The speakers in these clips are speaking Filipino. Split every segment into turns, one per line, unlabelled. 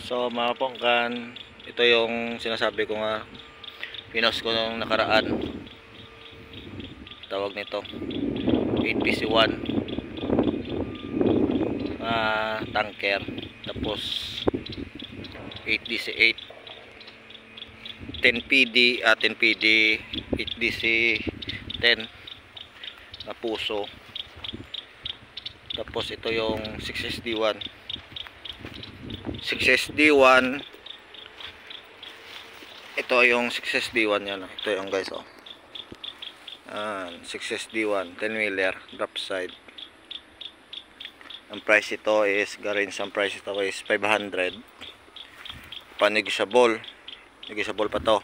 So mga pongkan, ito yung sinasabi ko nga, pinost ko nung nakaraan. Tawag nito 8PC1 tanker, tapos 8DC8 10PD 8DC10 na puso. Tapos ito yung 6SD1 ito yung 6SD1 yan. Ito yung guys, 6SD1 10 wheeler drop side. Ang price ito is garange, ang price ito is 500 pa, negotiable pa to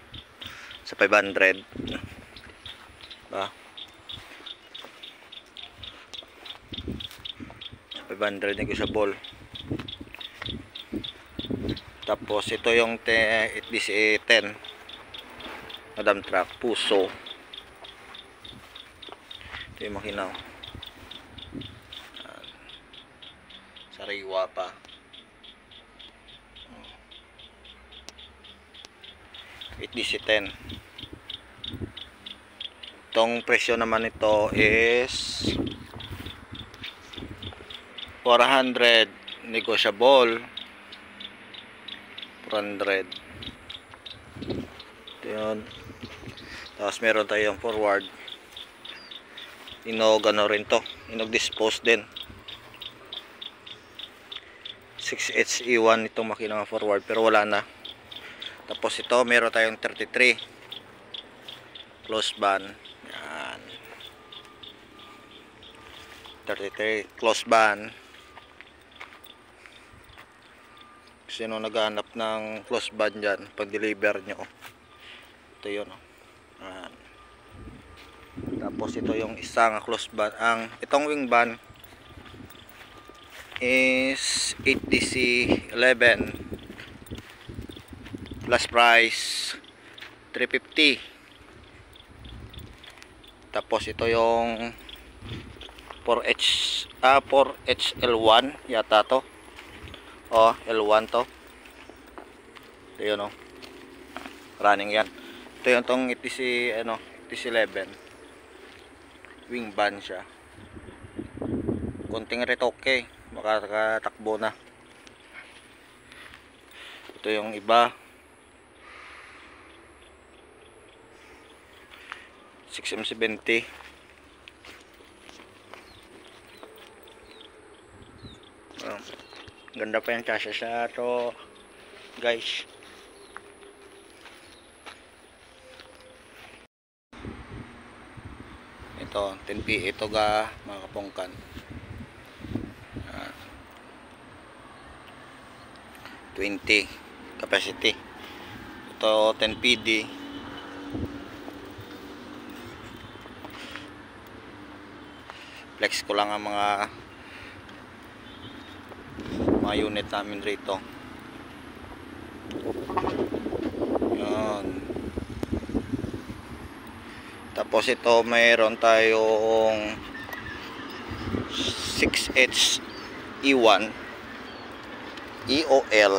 sa 500 ba? 500 negotiable. Tapos ito yung DC10 Madam Truck puso. Ito yung makina, sariwa pa. DC10. Itong presyo naman ito is 400 negotiable 400. Ito yun. Tapos meron tayong forward, inog ano rin to, inog dispose din. 6HE1 itong makina ng forward pero wala na. Tapos ito meron tayong 33 close band. Yan, 33 close band. Sino naghahanap ng close band dyan pag deliver nyo, ito yun. Tapos ito yung isang close band. Itong wing band is 8DC11 plus price 350. Tapos ito yung 4HL1 yata to. L1 to. Ito yun, running yan. Ito yung tong TC11 wing band siya. Konting retoke, makakatakbo na. Ito yung iba 6M70. Ganda pa yung chassis siya to guys. Ito 10P ito ga mga kapongkan. 20 capacity. Ito 10PD. Flex ko lang ang mga unit namin rito. Yan. Tapos ito mayroon tayong 6HE1 EOL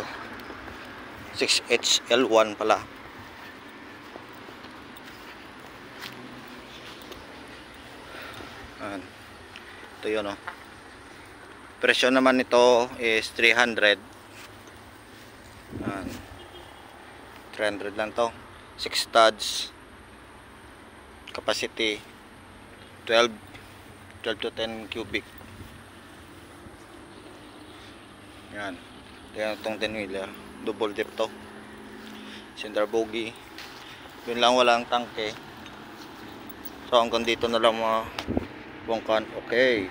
6HL1 pala. Yan. Ito yun, presyo naman nito is 300. 300 lang to. 6 studs, capacity 12 to 10 cubic. Yan. Yan itong 10 wheeler double dip to, center bogie. Yun lang, walang tangke. So hanggang dito na lang mga bongkan. Okay.